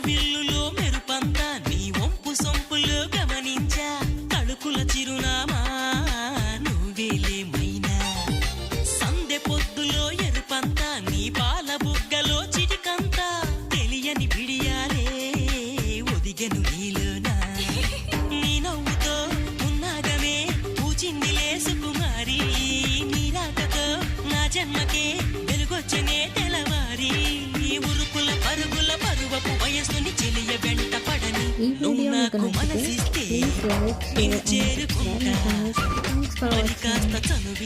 విల్లులో మెరుపంతా నీ వంపు సొంపులో గమనించా తడుకుల చిరునామా నువ్వేలే మైనా సందె పొద్దులో ఎరుపంతా నీ పాల బుగ్గలో చిటికంతా తెలియని బిడియాలే ఒదిగెను నీలోనా నీ నవ్వుతో ఉన్నాగమే పూచిందిలే సుకుమారి నీ రాకతో నా జన్మకే వెలుగొచ్చనే తెలవారి ఉరుకుల పరుగుల పరువపు వయసుని చెలియ వెంట పడని నువ్వు నాకు మనసిస్తే నేను చేరుకుంటా మరి కాస్త చనువి